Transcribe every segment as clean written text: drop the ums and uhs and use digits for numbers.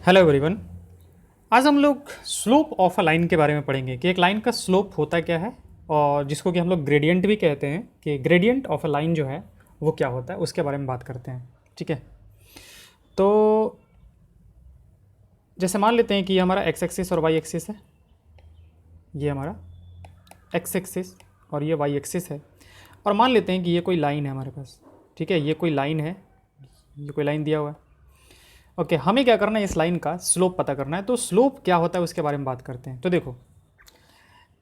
Hello everyone. आज हम लोग स्लोप ऑफ अ लाइन के बारे में पढ़ेंगे कि एक लाइन का स्लोप होता क्या है और जिसको कि हम लोग ग्रेडियंट भी कहते हैं कि ग्रेडियंट ऑफ अ लाइन जो है वो क्या होता है, उसके बारे में बात करते हैं। ठीक है, तो जैसे मान लेते हैं कि ये हमारा एक्स एक्सिस और वाई एक्सिस है, ये हमारा एक्स एक्सिस और ये वाई एक्सिस है, और मान लेते हैं कि ये कोई लाइन है हमारे पास। ठीक है, ये कोई लाइन है, ये कोई लाइन दिया हुआ है। ओके, हमें क्या करना है, इस लाइन का स्लोप पता करना है। तो स्लोप क्या होता है उसके बारे में बात करते हैं। तो देखो,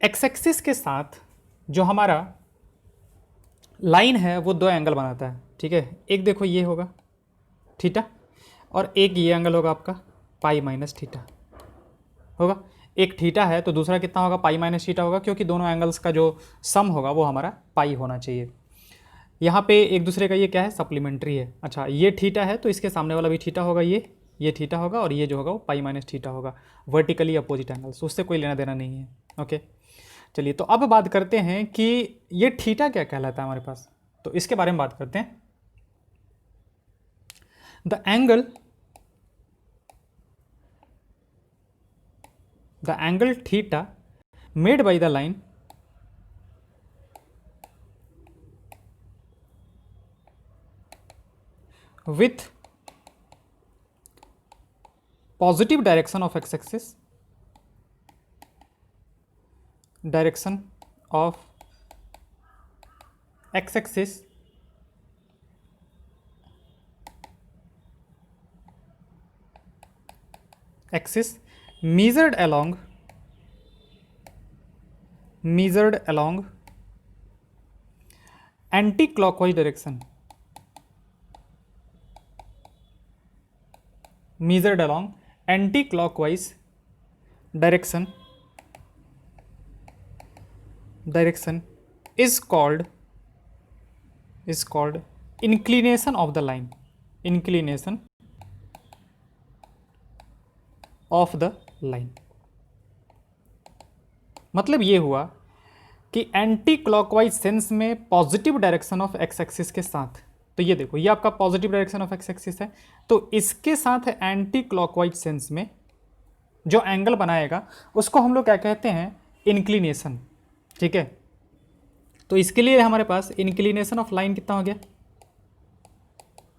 एक्स एक्सिस के साथ जो हमारा लाइन है वो दो एंगल बनाता है। ठीक है, एक देखो ये होगा थीटा, और एक ये एंगल होगा आपका पाई माइनस थीटा होगा। एक थीटा है तो दूसरा कितना होगा, पाई माइनस थीटा होगा, क्योंकि दोनों एंगल्स का जो सम होगा वो हमारा पाई होना चाहिए। यहाँ पे एक दूसरे का ये क्या है, सप्लीमेंट्री है। अच्छा, ये थीटा है तो इसके सामने वाला भी थीटा होगा, ये थीटा होगा, और ये जो होगा वो पाई माइनस थीटा होगा। वर्टिकली अपोजिट एंगल्स, उससे कोई लेना देना नहीं है। ओके, चलिए तो अब बात करते हैं कि ये थीटा क्या कहलाता है हमारे पास, तो इसके बारे में बात करते हैं। The angle theta made by the line with positive direction of x-axis, direction of x-axis axis measured along anti-clockwise direction, measured along anti-clockwise direction is called inclination of the line, inclination of the line। मतलब ये हुआ कि anti clockwise sense में positive direction of X axis के साथ, तो ये देखो ये आपका positive direction of X axis है, तो इसके साथ एंटी क्लॉकवाइज सेंस में जो एंगल बनाएगा उसको हम लोग क्या कहते हैं, इंक्लिनेशन। ठीक है, तो इसके लिए हमारे पास इंक्लिनेशन ऑफ लाइन कितना हो गया,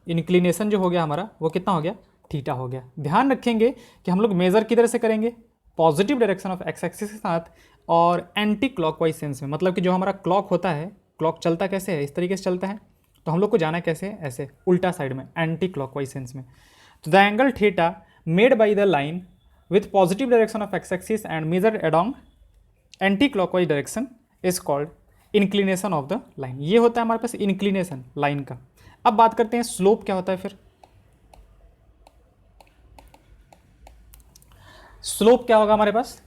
इंक्लिनेशन जो हो गया हमारा वो कितना हो गया, थीटा हो गया। ध्यान रखेंगे कि हम लोग मेजर किधर से करेंगे, positive direction of X axis के साथ और एंटी क्लॉकवाइज सेंस में। मतलब कि जो हमारा क्लॉक होता है, क्लॉक चलता कैसे है, इस तरीके से चलता है, तो हम लोग को जाना कैसे है, ऐसे उल्टा साइड में, एंटी क्लॉकवाइज सेंस में। तो the angle theta made by the line with positive direction of X axis and measured along anti clockwise direction is called inclination of the line. ये होता है हमारे पास इंक्लिनेशन लाइन का। अब बात करते हैं स्लोप क्या होता है। फिर स्लोप क्या होगा हमारे पास,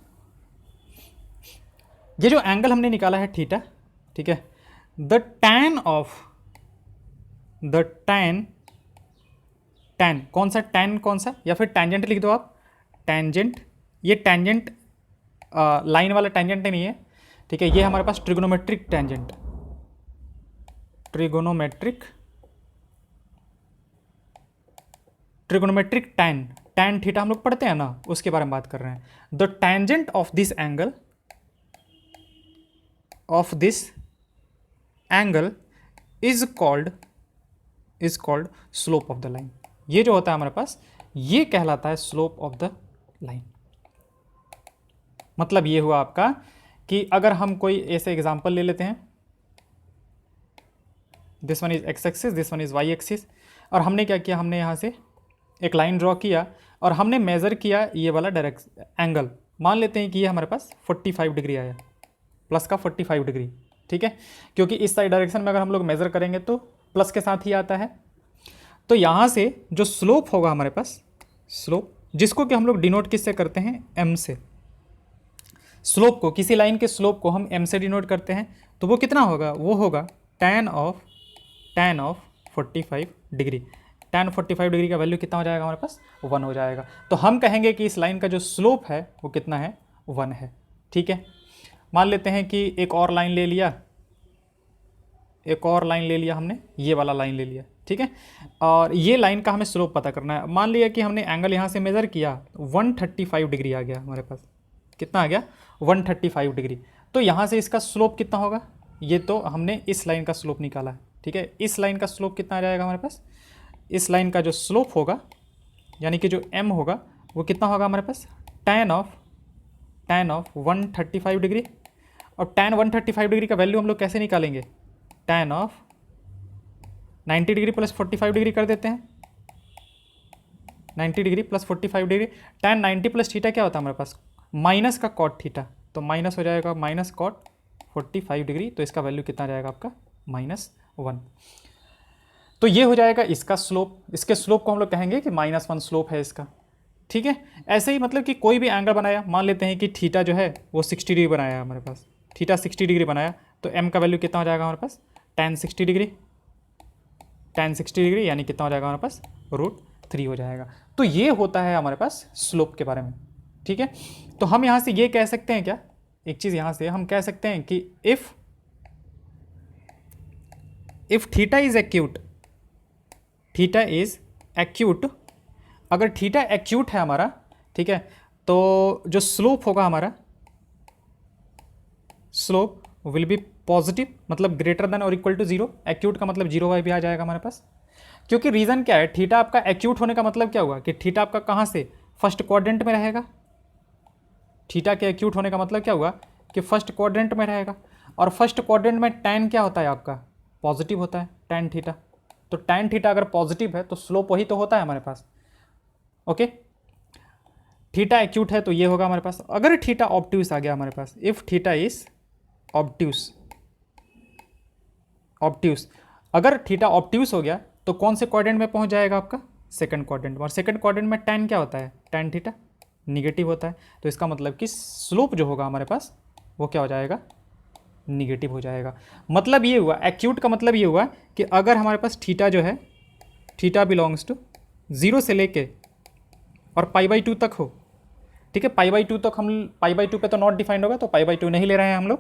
ये जो एंगल हमने निकाला है थीटा, ठीक है, द टैन कौन सा, टैन कौन सा, या फिर टेंजेंट लिख दो आप, टेंजेंट। ये टेंजेंट लाइन वाला टेंजेंट नहीं है, ठीक है, ये हमारे पास trigonometric tangent, trigonometric tan theta हम लोग पढ़ते हैं ना, उसके बारे में बात कर रहे हैं। The tangent of this angle is called slope of the line. ये जो होता है हमारे पास, ये कहलाता है स्लोप ऑफ द लाइन। मतलब ये हुआ आपका कि अगर हम कोई ऐसे एग्जांपल ले लेते हैं, this one is X axis, this one is Y axis, और हमने क्या किया, हमने यहाँ से एक लाइन ड्रॉ किया और हमने मेज़र किया ये वाला एंगल। मान लेते हैं कि ये हमारे पास 45 डिग्री आया, प्लस का 45 डिग्री। ठीक है, क्योंकि इस साइड डायरेक्शन में अगर हम लोग मेज़र करेंगे तो प्लस के साथ ही आता है। तो यहाँ से जो स्लोप होगा हमारे पास, स्लोप जिसको कि हम लोग डिनोट किससे करते हैं, एम से। स्लोप को, किसी लाइन के स्लोप को हम एम से डिनोट करते हैं, तो वो कितना होगा, वो होगा tan of 45 degree. tan 45 degree का वैल्यू कितना हो जाएगा हमारे पास, 1 हो जाएगा। तो हम कहेंगे कि इस लाइन का जो स्लोप है वो कितना है, 1 है। ठीक है, मान लेते हैं कि एक और लाइन ले लिया हमने, ये वाला लाइन ले लिया, ठीक है। और ये लाइन का हमें स्लोप पता करना है। मान लिया कि हमने एंगल यहाँ से मेज़र किया, 135 डिग्री आ गया हमारे पास। कितना आ गया? 135 डिग्री। तो यहाँ से इसका स्लोप कितना होगा? ये तो हमने इस लाइन का स्लोप निकाला है, ठीक है। इस लाइन का स्लोप कितना आ जाएगा हमारे पास? इस लाइन का जो स्लोप होगा, यानी कि जो m होगा, वो कितना होगा हमारे पास? tan of 135 degree. और tan 135 डिग्री का वैल्यू हम लोग कैसे निकालेंगे? tan of 90 degree plus 45 degree कर देते हैं। 90 degree plus 45 degree, tan 90 plus theta क्या होता है हमारे पास? माइनस का cot थीटा, तो माइनस हो जाएगा माइनस cot 45 डिग्री। तो इसका वैल्यू कितना जाएगा आपका? -1। तो ये हो जाएगा इसका स्लोप। इसके स्लोप को हम लोग कहेंगे कि -1 स्लोप है इसका, ठीक है। ऐसे ही मतलब कि कोई भी एंगल बनाया, मान लेते हैं कि थीटा जो है वो 60 डिग्री बनाया है हमारे पास, थीटा 60 डिग्री बनाया, तो m का वैल्यू कितना हो जाएगा हमारे पास? tan 60 degree. tan 60 डिग्री यानी कितना हो जाएगा हमारे पास? √3 हो जाएगा। तो ये होता है हमारे पास स्लोप के बारे में, ठीक है। तो हम यहाँ से ये कह सकते हैं क्या, एक चीज़ यहाँ से हम कह सकते हैं कि if theta is acute, theta is acute, अगर थीटा एक्यूट है हमारा, ठीक है, तो जो स्लोप होगा हमारा, स्लोप विल बी पॉजिटिव, मतलब ग्रेटर देन और इक्वल टू 0। एक्यूट का मतलब 0 भी आ जाएगा हमारे पास, क्योंकि रीज़न क्या है, थीटा आपका एक्यूट होने का मतलब क्या हुआ कि थीटा आपका कहाँ से? फर्स्ट क्वाड्रेंट में रहेगा। थीटा के एक्यूट होने का मतलब क्या हुआ कि फर्स्ट क्वाड्रेंट में रहेगा। और फर्स्ट क्वाड्रेंट में tan क्या होता है आपका? पॉजिटिव होता है, tan थीटा। तो tan थीटा अगर पॉजिटिव है तो स्लोप वही तो होता है हमारे पास, ओके। थीटा एक्यूट है तो ये होगा हमारे पास। अगर थीटा ऑब्ट्यूस आ गया हमारे पास, इफ थीटा इज ऑब्ट्यूस, अगर थीटा ऑब्ट्यूस हो गया तो कौन से क्वाड्रेंट में पहुंच जाएगा आपका? सेकंड क्वाड्रेंट में। और सेकंड क्वाड्रेंट में tan क्या होता है? tan थीटा निगेटिव होता है। तो इसका मतलब कि स्लोप जो होगा हमारे पास वो क्या हो जाएगा? निगेटिव हो जाएगा। मतलब ये हुआ, एक्यूट का मतलब ये हुआ कि अगर हमारे पास थीटा जो है, थीटा बिलोंग्स टू 0 से लेके और π/2 तक हो, ठीक है। π/2 तक, हम π/2 पे तो नॉट डिफाइंड होगा, तो π/2 नहीं ले रहे हैं हम लोग।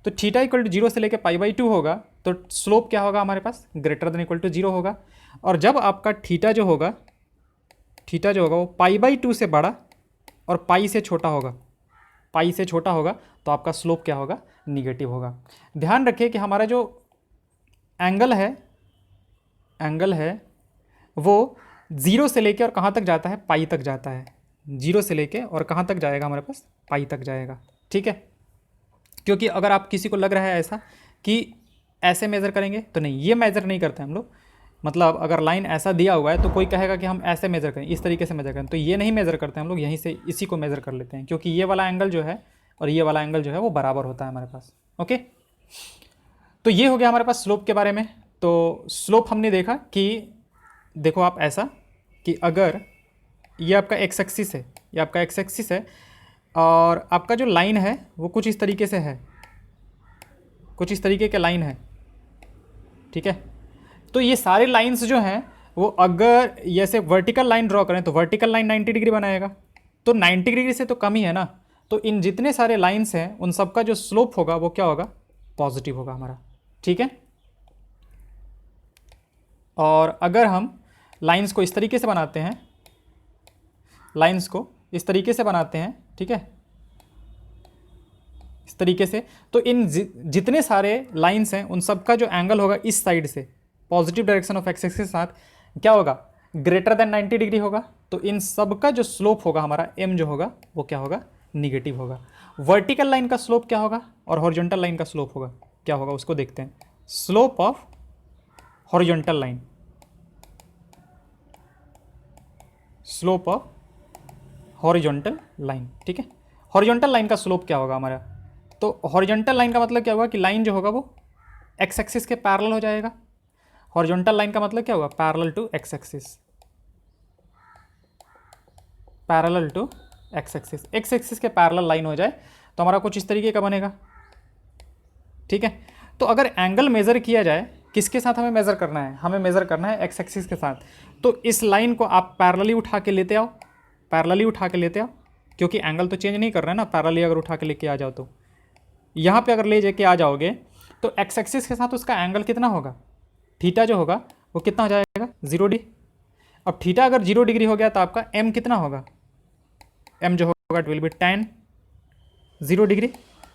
तो थीटा इक्वल टू 0 से लेके π/2 होगा, तो स्लोप क्या होगा हमारे पास? ग्रेटर देन इक्वल टू 0 होगा। और जब आपका थीटा जो होगा वो π/2 से बड़ा और पाई से छोटा होगा, पाई से छोटा होगा, तो आपका स्लोप क्या होगा? निगेटिव होगा। ध्यान रखिए कि हमारा जो एंगल है वो 0 से लेके और कहाँ तक जाता है? पाई तक जाता है। 0 से लेके और कहाँ तक जाएगा हमारे पास? पाई तक जाएगा, ठीक है। क्योंकि अगर आप किसी को लग रहा है ऐसा कि ऐसे मेज़र करेंगे, तो नहीं, ये मेज़र नहीं करते हम लोग। मतलब अगर लाइन ऐसा दिया हुआ है तो कोई कहेगा कि हम ऐसे मेज़र करें, इस तरीके से मेज़र करें, तो ये नहीं मेज़र करते हम लोग, यहीं से इसी को मेज़र कर लेते हैं, क्योंकि ये वाला एंगल जो है और ये वाला एंगल जो है वो बराबर होता है हमारे पास, ओके। तो ये हो गया हमारे पास स्लोप के बारे में। तो स्लोप हमने देखा कि देखो आप ऐसा कि अगर ये आपका एक्स एक्सिस है, ये आपका एक्स एक्सिस है और आपका जो लाइन है वो कुछ इस तरीके से है, कुछ इस तरीके के लाइन है, ठीक है। तो ये सारे लाइंस जो हैं वो अगर जैसे वर्टिकल लाइन ड्रॉ करें तो वर्टिकल लाइन 90 डिग्री बनाएगा, तो 90 डिग्री से तो कम ही है ना। तो इन जितने सारे लाइंस हैं उन सब का जो स्लोप होगा वो क्या होगा? पॉजिटिव होगा हमारा, ठीक है। और अगर हम लाइंस को इस तरीके से बनाते हैं, लाइंस को इस तरीके से बनाते हैं, ठीक है, इस तरीके से, तो इन जितने सारे लाइंस हैं उन सब का जो एंगल होगा इस साइड से पॉजिटिव डायरेक्शन ऑफ एक्सिस के साथ क्या होगा? ग्रेटर देन 90 डिग्री होगा। तो इन सब का जो स्लोप होगा हमारा m जो होगा वो क्या होगा? निगेटिव होगा। वर्टिकल लाइन का स्लोप क्या होगा और हॉरिजॉन्टल लाइन का स्लोप होगा क्या होगा, उसको देखते हैं। Slope of horizontal line, slope of horizontal line, ठीक है। हॉरिजॉन्टल लाइन का स्लोप क्या होगा हमारा? तो हॉरिजॉन्टल लाइन का मतलब क्या होगा कि लाइन जो होगा वो एक्स एक्सिस के पैरेलल हो जाएगा। हॉरिजॉन्टल लाइन का मतलब क्या होगा? Parallel to X axis, parallel to X axis. X axis के पैरेलल लाइन हो जाए तो हमारा कुछ इस तरीके का बनेगा, ठीक है। तो अगर एंगल मेज़र किया जाए, किसके साथ हमें मेज़र करना है? हमें मेज़र करना है एक्स एक्सिस के साथ। तो इस लाइन को आप पैरेलली उठा के लेते आओ, पैरेलली उठा के लेते आओ, क्योंकि एंगल तो चेंज नहीं कर रहे हैं ना। पैरेलली अगर उठा के लेके आ जाओ तो यहाँ पे अगर ले जाके आ जाओगे तो एक्स एक्सिस के साथ उसका एंगल कितना होगा? थीटा जो होगा वो कितना हो जाएगा 0 डिग्री। अब थीटा अगर 0 डिग्री हो गया तो आपका m कितना होगा, m जो होगा it will be tan 0 degree,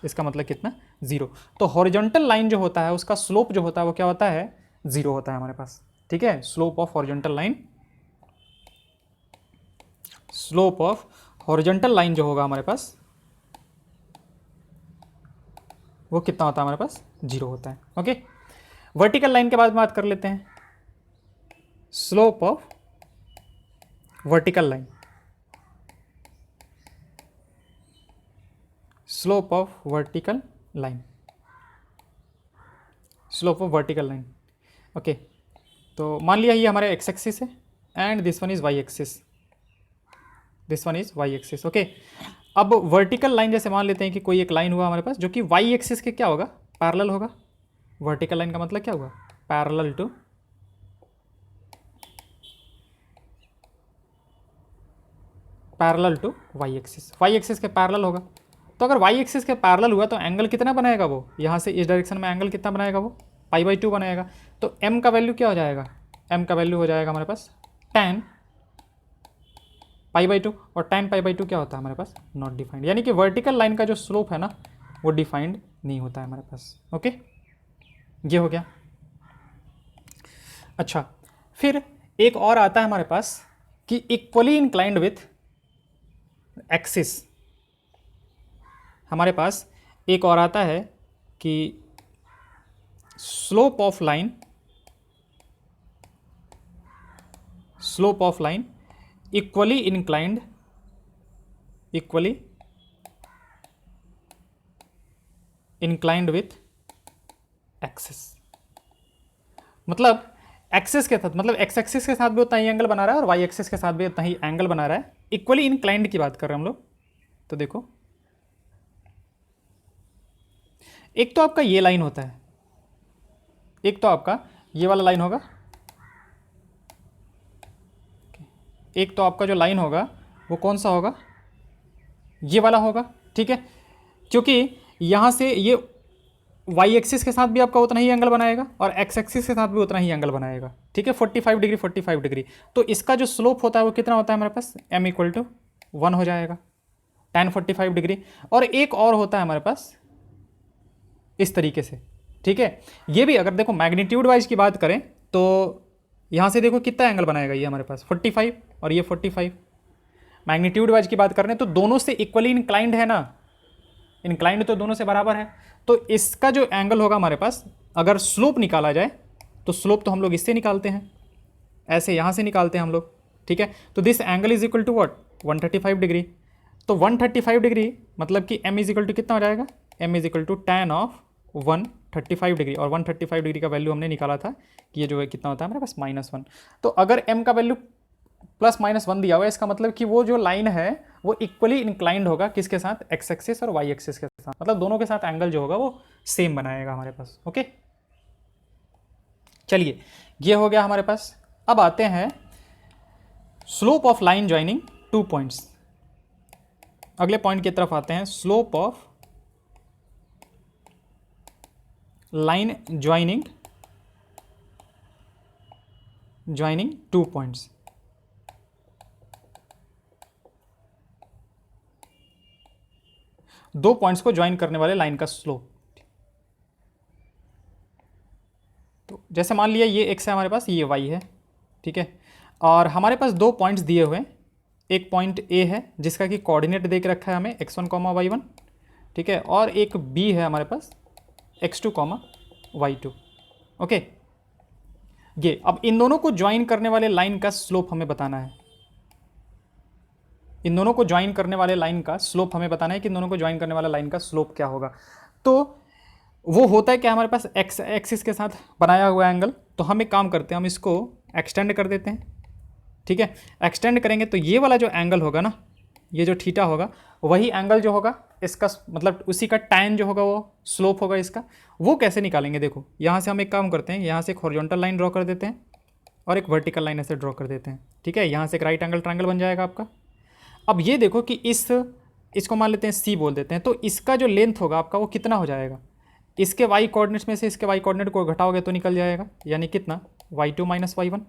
इसका मतलब कितना 0। तो हॉरिजॉन्टल लाइन जो होता है उसका स्लोप जो होता है वो क्या होता है 0 होता है हमारे पास, ठीक है। Slope of horizontal line, slope of horizontal line जो होगा हमारे पास वो कितना होता है हमारे पास 0 होता है, ओके। वर्टिकल लाइन के बाद बात कर लेते हैं, slope of vertical line, slope of vertical line, slope of vertical line, okay. तो मान लिया ये हमारे एक्स एक्सिस है and this one is Y axis, this one is Y axis, okay. अब वर्टिकल लाइन जैसे मान लेते हैं कि कोई एक लाइन हुआ हमारे पास जो कि वाई एक्सिस के क्या होगा पैरेलल होगा। वर्टिकल लाइन का मतलब क्या हुआ parallel to Y axis, Y axis के पैरेलल होगा। तो अगर वाई एक्सिस के पैरेलल हुआ तो एंगल कितना बनाएगा वो, यहाँ से इस डायरेक्शन में एंगल कितना बनाएगा वो π/2 बनाएगा। तो m का वैल्यू क्या हो जाएगा, m का वैल्यू हो जाएगा हमारे पास tan π/2, और tan π/2 क्या होता है हमारे पास नॉट डिफाइंड, यानी कि वर्टिकल लाइन का जो स्लोप है ना वो डिफाइंड नहीं होता है हमारे पास, ओके। ये हो गया। अच्छा, फिर एक और आता है हमारे पास कि इक्वली इंक्लाइंड विथ एक्सिस, हमारे पास एक और आता है कि slope of line, slope of line equally inclined, equally inclined with axis. मतलब एक्सिस के साथ, मतलब एक्स एक्सिस के साथ भी उतना ही एंगल बना रहा है और वाई एक्सिस के साथ भी उतना ही एंगल बना रहा है। इक्वली इंक्लाइंड की बात कर रहे हैं हम लोग। तो देखो, एक तो आपका ये लाइन होता है, एक तो आपका ये वाला लाइन होगा, एक तो आपका जो लाइन होगा वो कौन सा होगा, ये वाला होगा, ठीक है। क्योंकि यहाँ से ये वाई एक्सिस के साथ भी आपका उतना ही एंगल बनाएगा और एक्स एक्सिस के साथ भी उतना ही एंगल बनाएगा, ठीक है। 45 डिग्री 45 डिग्री। तो इसका जो स्लोप होता है वो कितना होता है हमारे पास m = 1 हो जाएगा tan 45 डिग्री। और एक और होता है हमारे पास इस तरीके से, ठीक है। ये भी अगर देखो मैग्नीट्यूड वाइज की बात करें तो यहाँ से देखो कितना एंगल बनाएगा ये हमारे पास 45 और ये 45। मैग्नीट्यूड वाइज की बात कर रहे हैं तो दोनों से इक्वली इंक्लाइंड है ना, इंक्लाइंड तो दोनों से बराबर है। तो इसका जो एंगल होगा हमारे पास, अगर स्लोप निकाला जाए तो स्लोप तो हम लोग इससे निकालते हैं, ऐसे यहाँ से निकालते हैं हम लोग, ठीक है। तो this angle is equal to what 135 degree. तो 135 डिग्री मतलब कि m इज इक्वल टू कितना हो जाएगा, m is equal to tan of 135 degree. और 135 डिग्री का वैल्यू हमने निकाला था कि ये जो है कितना होता है हमारे पास -1। तो अगर m का वैल्यू +-1 दिया हुआ है, इसका मतलब कि वो जो लाइन है वो इक्वली इंक्लाइंड होगा किसके साथ, एक्स एक्सिस और वाई एक्सिस के साथ, मतलब दोनों के साथ एंगल जो होगा वो सेम बनाएगा हमारे पास, ओके। चलिए, ये हो गया हमारे पास। अब आते हैं slope of line joining 2 points. अगले पॉइंट की तरफ आते हैं, slope of line joining 2 points. दो पॉइंट्स को ज्वाइन करने वाले लाइन का स्लोप। तो जैसे मान लिया ये x है हमारे पास, ये y है, ठीक है। और हमारे पास दो पॉइंट्स दिए हुए हैं, एक पॉइंट A है जिसका कि कोऑर्डिनेट दे के रखा है हमें x1, y1, ठीक है। और एक B है हमारे पास x2, y2, ओके। ये अब इन दोनों को ज्वाइन करने वाले लाइन का स्लोप हमें बताना है, इन दोनों को ज्वाइन करने वाले लाइन का स्लोप हमें बताना है कि इन दोनों को ज्वाइन करने वाला लाइन का स्लोप क्या होगा। तो वो होता है क्या हमारे पास एक्स एक्सिस के साथ बनाया हुआ एंगल। तो हम एक काम करते हैं, हम इसको एक्सटेंड कर देते हैं, ठीक है। एक्सटेंड करेंगे तो ये वाला जो एंगल होगा ना, ये जो थीटा होगा, वही एंगल जो होगा इसका, मतलब उसी का tan जो होगा वो स्लोप होगा इसका। वो कैसे निकालेंगे, देखो यहाँ से हम एक काम करते हैं, यहाँ से एक हॉरिजॉन्टल लाइन ड्रॉ कर देते हैं और एक वर्टिकल लाइन ऐसे ड्रॉ कर देते हैं, ठीक है। यहाँ से एक राइट एंगल ट्रायंगल बन जाएगा आपका। अब ये देखो कि इसको मान लेते हैं C बोल देते हैं, तो इसका जो लेंथ होगा आपका वो कितना हो जाएगा, इसके वाई कोऑर्डिनेट्स में से इसके वाई कोऑर्डिनेट को घटाओगे तो निकल जाएगा, यानी कितना y2 माइनस y1,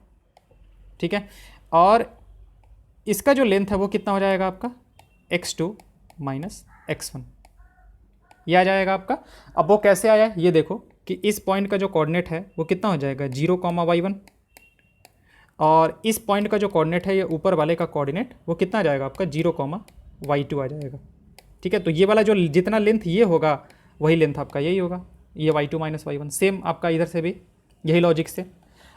ठीक है। और इसका जो लेंथ है वो कितना हो जाएगा आपका x2 माइनस x1, ये आ जाएगा आपका। अब वो कैसे आया ये देखो कि इस पॉइंट का जो कोऑर्डिनेट है वो कितना हो जाएगा 0, और इस पॉइंट का जो कोऑर्डिनेट है ये ऊपर वाले का कोऑर्डिनेट वो कितना आ जाएगा आपका 0, y2 आ जाएगा, ठीक है। तो ये वाला जो जितना लेंथ ये होगा वही लेंथ आपका यही होगा, ये y2 माइनस y1, सेम आपका इधर से भी यही लॉजिक से।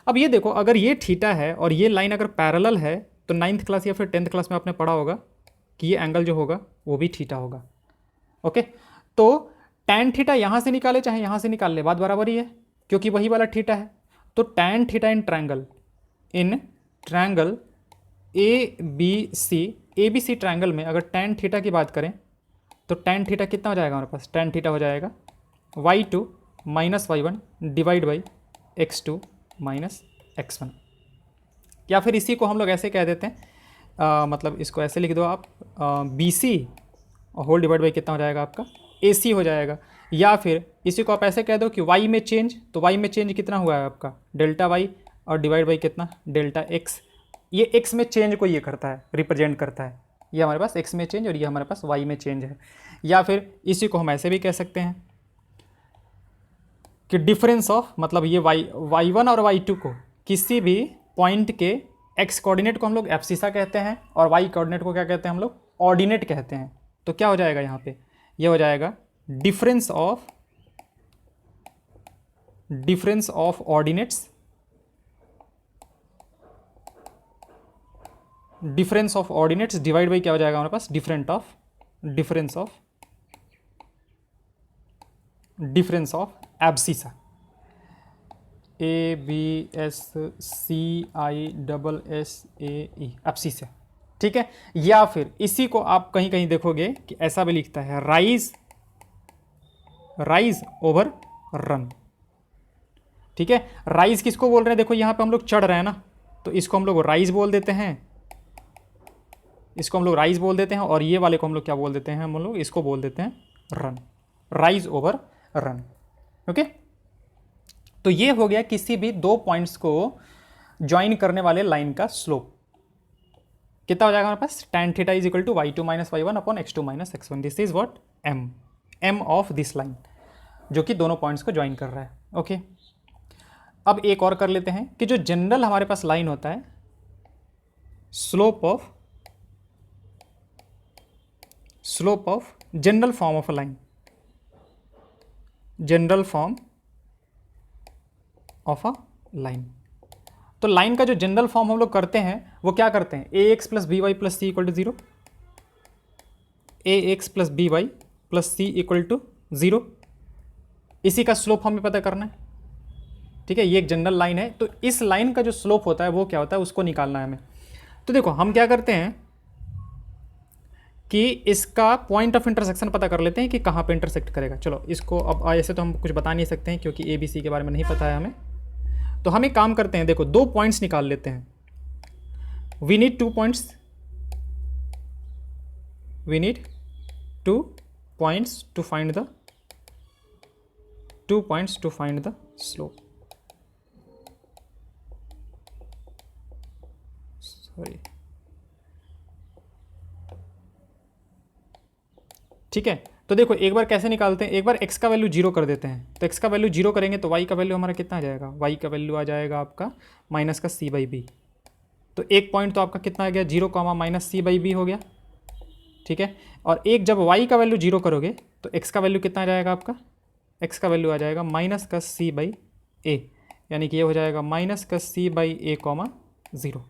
अब ये देखो अगर ये थीटा है और ये लाइन अगर पैरेलल है तो 9th क्लास या फिर 10th क्लास में आपने पढ़ा होगा कि ये एंगल जो होगा वो भी थीटा होगा, ओके। तो टैन थीटा यहाँ से निकाले चाहे यहाँ से निकाल ले, बात बराबर ही है क्योंकि वही वाला थीटा है। तो tan theta in triangle A B C triangle में अगर टैन थीटा की बात करें तो टैन थीटा कितना हो जाएगा हमारे पास, टैन थीटा हो जाएगा y2 minus y1 divide by x2 minus x1, या फिर इसी को हम लोग ऐसे कह देते हैं मतलब इसको ऐसे लिख दो आप BC और होल डिवाइड बाई कितना हो जाएगा आपका AC हो जाएगा, या फिर इसी को आप ऐसे कह दो कि y में चेंज, तो y में चेंज कितना हुआ है आपका डेल्टा y और डिवाइड बाई कितना डेल्टा x, ये x में चेंज को ये करता है रिप्रेजेंट करता है, ये हमारे पास x में चेंज और ये हमारे पास y में चेंज है। या फिर इसी को हम ऐसे भी कह सकते हैं कि डिफरेंस ऑफ, मतलब ये y1 और y2 को किसी भी पॉइंट के x कोऑर्डिनेट को हम लोग एब्सिसा कहते हैं और y कोऑर्डिनेट को क्या कहते हैं हम लोग ऑर्डिनेट कहते हैं। तो क्या हो जाएगा यहाँ पे, ये हो जाएगा difference of ordinates, difference of ordinates divide by क्या हो जाएगा हमारे पास difference of abscissa, ABSCISSAE abscissa, ठीक है। या फिर इसी को आप कहीं कहीं देखोगे कि ऐसा भी लिखता है राइज ओवर रन, ठीक है। राइज किसको बोल रहे हैं, देखो यहाँ पे हम लोग चढ़ रहे हैं ना, तो इसको हम लोग राइज बोल देते हैं, और ये वाले को हम लोग क्या बोल देते हैं, हम लोग इसको बोल देते हैं run, rise over run, okay. तो ये हो गया किसी भी दो पॉइंट्स को ज्वाइन करने वाले लाइन का स्लोप कितना हो जाएगा हमारे पास, tan theta is equal to y2 minus y1 upon x2 minus x1, this is what m of this line जो कि दोनों पॉइंट्स को ज्वाइन कर रहा है, ओके। अब एक और कर लेते हैं कि जो जनरल हमारे पास लाइन होता है, slope of general form of a line, तो लाइन का जो जनरल फॉर्म हम लोग करते हैं वो क्या करते हैं, ax plus B Y plus C equal to 0, ax plus B Y plus C equal to 0, इसी का स्लोप हमें पता करना है, ठीक है। ये एक जनरल लाइन है, तो इस लाइन का जो स्लोप होता है वो क्या होता है उसको निकालना है हमें। तो देखो हम क्या करते हैं कि इसका पॉइंट ऑफ इंटरसेक्शन पता कर लेते हैं कि कहाँ पे इंटरसेक्ट करेगा। चलो इसको अब ऐसे तो हम कुछ बता नहीं सकते हैं क्योंकि ABC के बारे में नहीं पता है हमें, तो हम एक काम करते हैं, देखो दो पॉइंट्स निकाल लेते हैं, we need two points to find the slope, sorry, ठीक है। तो देखो एक बार कैसे निकालते हैं, एक बार x का वैल्यू 0 कर देते हैं, तो x का वैल्यू 0 करेंगे तो y का वैल्यू हमारा कितना आ जाएगा, y का वैल्यू आ जाएगा आपका माइनस का c बाई बी, तो एक पॉइंट तो आपका कितना आ गया 0 माइनस c बाई बी हो गया, ठीक है। और एक जब y का वैल्यू 0 करोगे तो x का वैल्यू कितना आ जाएगा आपका, x का वैल्यू आ जाएगा माइनस का c बाई ए, यानी कि ये हो जाएगा माइनस का c बाई ए 0,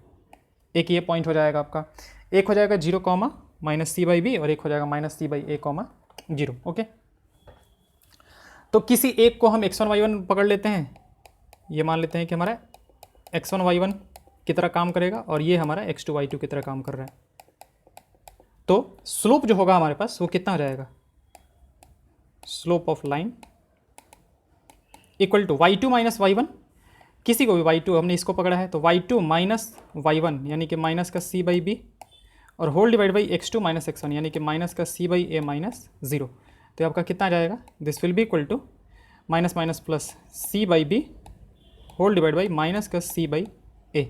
एक ये पॉइंट हो जाएगा आपका, एक हो जाएगा 0 माइनस c बाई बी और एक हो जाएगा minus c by A 0, okay. तो किसी एक को हम x1 y1 पकड़ लेते हैं, ये मान लेते हैं कि हमारा x1 y1 की तरह काम करेगा और ये हमारा x2 y2 की तरह काम कर रहा है, तो स्लोप जो होगा हमारे पास वो कितना हो जाएगा, slope of line equal to y2 minus y1, किसी को भी y2 हमने इसको पकड़ा है तो y2 माइनस y1 यानी कि माइनस का c बाई बी और whole divide by x2 minus x1 यानी कि माइनस का c बाई ए माइनस 0, तो आपका कितना आ जाएगा, this will be equal to minus minus plus C by B whole divide by minus का सी बाई ए।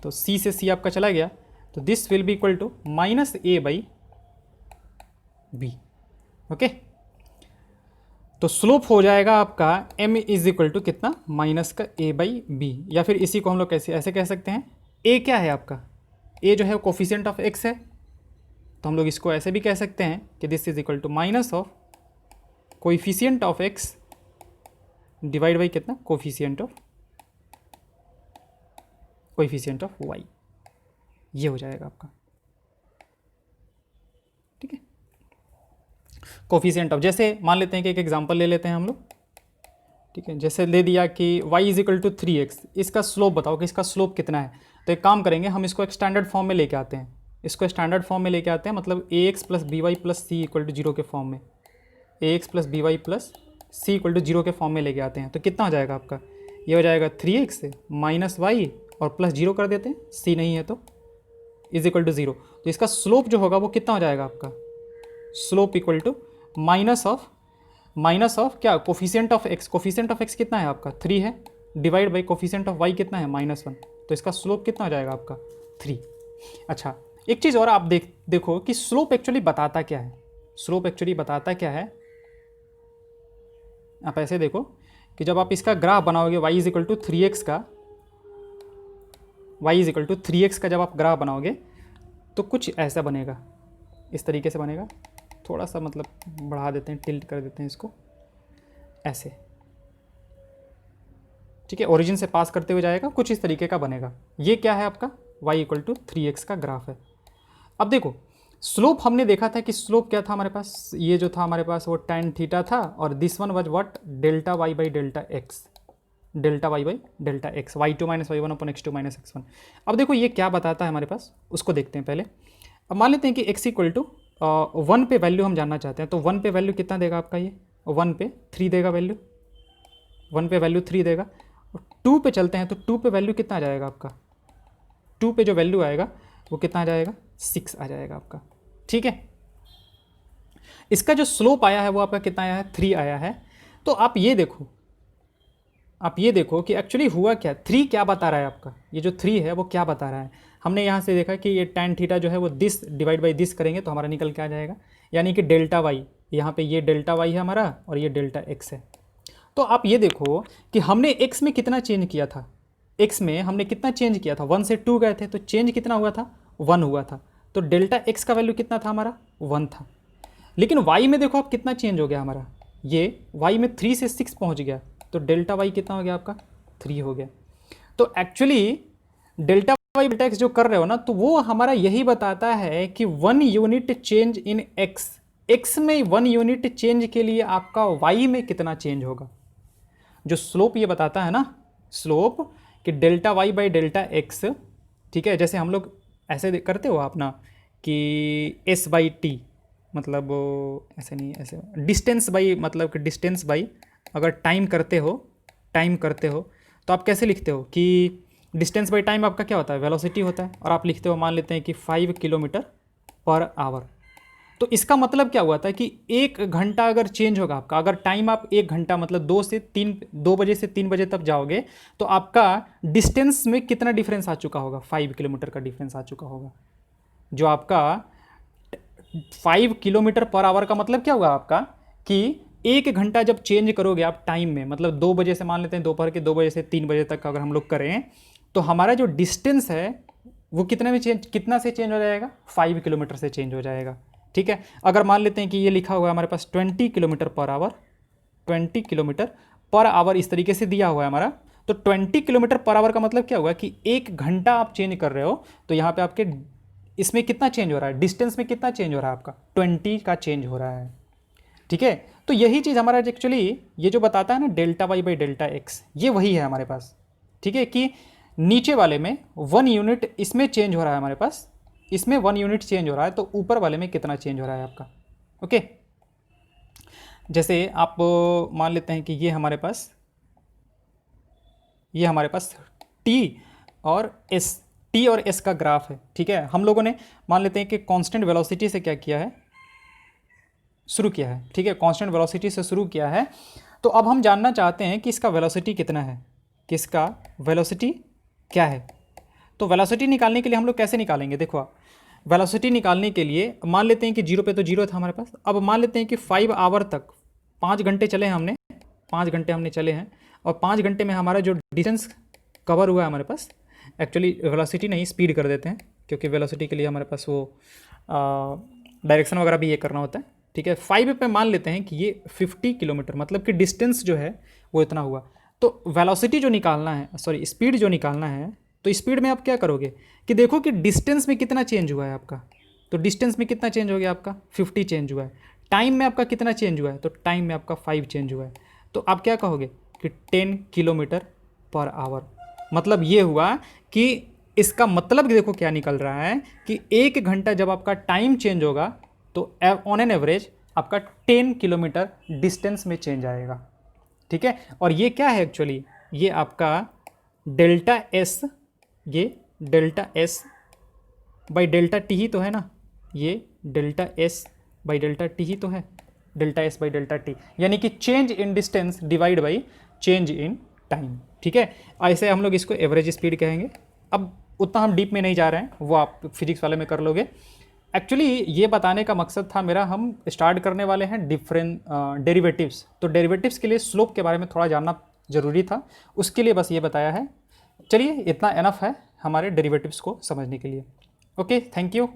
तो सी से सी आपका चला गया, तो this will be equal to minus A by B. Okay, तो स्लोप हो जाएगा आपका m इज इक्वल टू कितना, माइनस का a बाई बी। या फिर इसी को हम लोग कैसे ऐसे कह सकते हैं, a क्या है आपका, a जो है कोफिशिएंट ऑफ x है, तो हम लोग इसको ऐसे भी कह सकते हैं कि this is equal to minus of coefficient of x divide by कितना, कोएफिशिएंट ऑफ y। ये हो जाएगा आपका, ठीक है। कोफिशिएंट ऑफ, जैसे मान लेते हैं कि एक एग्जांपल ले लेते हैं हम लोग, ठीक है। जैसे ले दिया कि y is equal to 3x, इसका स्लोप बताओ कि इसका स्लोप कितना है। तो एक काम करेंगे, हम इसको एक स्टैंडर्ड फॉर्म में लेके आते हैं, इसको स्टैंडर्ड फॉर्म में लेके आते हैं, मतलब ax plus B Y plus C equal to 0 के फॉर्म में, ax plus B Y plus C equal to 0 के फॉर्म में लेके आते हैं। तो कितना हो जाएगा आपका, ये हो जाएगा 3x माइनस वाई और प्लस 0 कर देते हैं, c नहीं है तो इज इक्वल टू 0। तो इसका स्लोप जो होगा वो कितना हो जाएगा आपका, slope equal to minus of क्या, coefficient of x, coefficient of x कितना है आपका 3 है, divide by coefficient of y कितना है -1। तो इसका स्लोप कितना हो जाएगा आपका 3। अच्छा, एक चीज़ और आप देखो कि स्लोप एक्चुअली बताता क्या है, स्लोप एक्चुअली बताता क्या है। आप ऐसे देखो कि जब आप इसका ग्राफ बनाओगे y is equal to 3x का, y is equal to 3x का जब आप ग्राफ बनाओगे तो कुछ ऐसा बनेगा, इस तरीके से बनेगा। थोड़ा सा मतलब बढ़ा देते हैं, टिल्ट कर देते हैं इसको ऐसे, ठीक है। ओरिजिन से पास करते हुए जाएगा, कुछ इस तरीके का बनेगा। ये क्या है आपका y इक्वल टू 3x का ग्राफ है। अब देखो स्लोप हमने देखा था कि स्लोप क्या था हमारे पास, ये जो था हमारे पास वो tan थीटा था, और this one was what, delta y by delta x, delta y by delta x, y2 minus Y one upon x2 minus x1। अब देखो ये क्या बताता है हमारे पास, उसको देखते हैं पहले। अब मान लेते हैं कि x इक्वल टू 1 पे वैल्यू हम जानना चाहते हैं, तो 1 पे वैल्यू कितना देगा आपका, ये 1 पे 3 देगा वैल्यू, 1 पे वैल्यू 3 देगा। और 2 पे चलते हैं तो 2 पे वैल्यू कितना आ जाएगा आपका, 2 पे जो वैल्यू आएगा वो कितना आ जाएगा, 6 आ जाएगा आपका, ठीक है। इसका जो स्लोप आया है वो आपका कितना आया है, 3 आया है। तो आप ये देखो कि एक्चुअली हुआ क्या, 3 क्या बता रहा है आपका, ये जो 3 है वो क्या बता रहा है। हमने यहाँ से देखा कि ये tan थीटा जो है वो दिस डिवाइड बाई दिस करेंगे तो हमारा निकल के आ जाएगा, यानी कि डेल्टा वाई, यहाँ पे ये डेल्टा वाई है हमारा और ये डेल्टा एक्स है। तो आप ये देखो कि हमने x में कितना चेंज किया था, x में हमने कितना चेंज किया था, 1 से 2 गए थे तो चेंज कितना हुआ था, 1 हुआ था। तो डेल्टा x का वैल्यू कितना था हमारा, 1 था। लेकिन y में देखो आप कितना चेंज हो गया हमारा, ये y में 3 से 6 पहुँच गया, तो डेल्टा वाई कितना हो गया आपका, 3 हो गया। तो actually delta Y delta X जो कर रहे हो ना, तो वो हमारा यही बताता है कि 1 यूनिट चेंज इन x में 1 यूनिट चेंज के लिए आपका y में कितना चेंज होगा। जो स्लोप ये बताता है ना, स्लोप कि delta Y by delta X, ठीक है। जैसे हम लोग ऐसे करते हो आप ना कि s बाई टी, मतलब ऐसे नहीं, ऐसे डिस्टेंस बाई, मतलब कि डिस्टेंस बाई अगर टाइम करते हो तो आप कैसे लिखते हो कि डिस्टेंस बाई टाइम आपका क्या होता है, वेलोसिटी होता है, और आप लिखते हो मान लेते हैं कि 5 किलोमीटर पर आवर। तो इसका मतलब क्या हुआ था कि 1 घंटा अगर चेंज होगा आपका, अगर टाइम आप 1 घंटा मतलब 2 बजे से 3 बजे तक जाओगे तो आपका डिस्टेंस में कितना डिफरेंस आ चुका होगा, 5 किलोमीटर का डिफरेंस आ चुका होगा। जो आपका 5 किलोमीटर पर आवर का मतलब क्या हुआ आपका कि 1 घंटा जब चेंज करोगे आप टाइम में, मतलब 2 बजे से मान लेते हैं दोपहर के 2 बजे से 3 बजे तक अगर हम लोग करें, तो हमारा जो डिस्टेंस है वो कितना से चेंज हो जाएगा, 5 किलोमीटर से चेंज हो जाएगा, ठीक है। अगर मान लेते हैं कि ये लिखा हुआ है हमारे पास 20 kilometre per hour, 20 kilometre per hour इस तरीके से दिया हुआ है हमारा, तो 20 किलोमीटर पर आवर का मतलब क्या हुआ कि 1 घंटा आप चेंज कर रहे हो, तो यहाँ पे आपके इसमें कितना चेंज हो रहा है, डिस्टेंस में कितना चेंज हो रहा है आपका, 20 का चेंज हो रहा है, ठीक है। तो यही चीज़ हमारा एक्चुअली ये जो बताता है ना delta Y by delta X, ये वही है हमारे पास, ठीक है। कि नीचे वाले में 1 यूनिट इसमें चेंज हो रहा है हमारे पास, इसमें 1 यूनिट चेंज हो रहा है, तो ऊपर वाले में कितना चेंज हो रहा है आपका, ओके। जैसे आप मान लेते हैं कि ये हमारे पास टी और एस का ग्राफ है, ठीक है। हम लोगों ने मान लेते हैं कि कांस्टेंट वेलोसिटी से क्या किया है, शुरू किया है, ठीक है। कांस्टेंट वेलोसिटी से शुरू किया है, तो अब हम जानना चाहते हैं कि इसका वेलोसिटी कितना है, कि इसका वेलोसिटी क्या है। तो वेलोसिटी निकालने के लिए हम लोग कैसे निकालेंगे, देखो आप, वेलोसिटी निकालने के लिए मान लेते हैं कि जीरो पे तो जीरो था हमारे पास, अब मान लेते हैं कि 5 आवर तक 5 घंटे चले हैं हमने, 5 घंटे हमने चले हैं, और 5 घंटे में हमारा जो डिस्टेंस कवर हुआ है हमारे पास, एक्चुअली वेलोसिटी नहीं, स्पीड कर देते हैं, क्योंकि वेलोसिटी के लिए हमारे पास वो डायरेक्शन वगैरह भी ये करना होता है, ठीक है। 5 पे मान लेते हैं कि ये 50 किलोमीटर, मतलब कि डिस्टेंस जो है वो इतना हुआ। तो वेलोसिटी जो निकालना है, सॉरी स्पीड जो निकालना है, तो स्पीड में आप क्या करोगे कि देखो कि डिस्टेंस में कितना चेंज हुआ है आपका, तो डिस्टेंस में कितना चेंज हो गया आपका, 50 चेंज हुआ है। टाइम में आपका कितना चेंज हुआ है, तो टाइम में आपका 5 चेंज हुआ है। तो आप क्या कहोगे कि 10 किलोमीटर पर आवर। मतलब ये हुआ कि इसका मतलब देखो क्या निकल रहा है कि 1 घंटा जब आपका टाइम चेंज होगा तो ऑन एन एवरेज आपका 10 किलोमीटर डिस्टेंस में चेंज आएगा, ठीक है। और ये क्या है एक्चुअली, ये आपका डेल्टा एस, ये delta S by delta T ही तो है ना, ये delta S by delta T ही तो है, delta S by delta T, यानी कि change in distance divide by change in time, ठीक है। ऐसे हम लोग इसको एवरेज स्पीड कहेंगे। अब उतना हम डीप में नहीं जा रहे हैं, वो आप फिजिक्स वाले में कर लोगे। एक्चुअली ये बताने का मकसद था मेरा, हम स्टार्ट करने वाले हैं डिफरेंट डेरिवेटिव्स, तो डेरिवेटिव्स के लिए स्लोप के बारे में थोड़ा जानना ज़रूरी था, उसके लिए बस ये बताया है। चलिए इतना एनफ है हमारे डेरिवेटिव्स को समझने के लिए। Okay, thank you.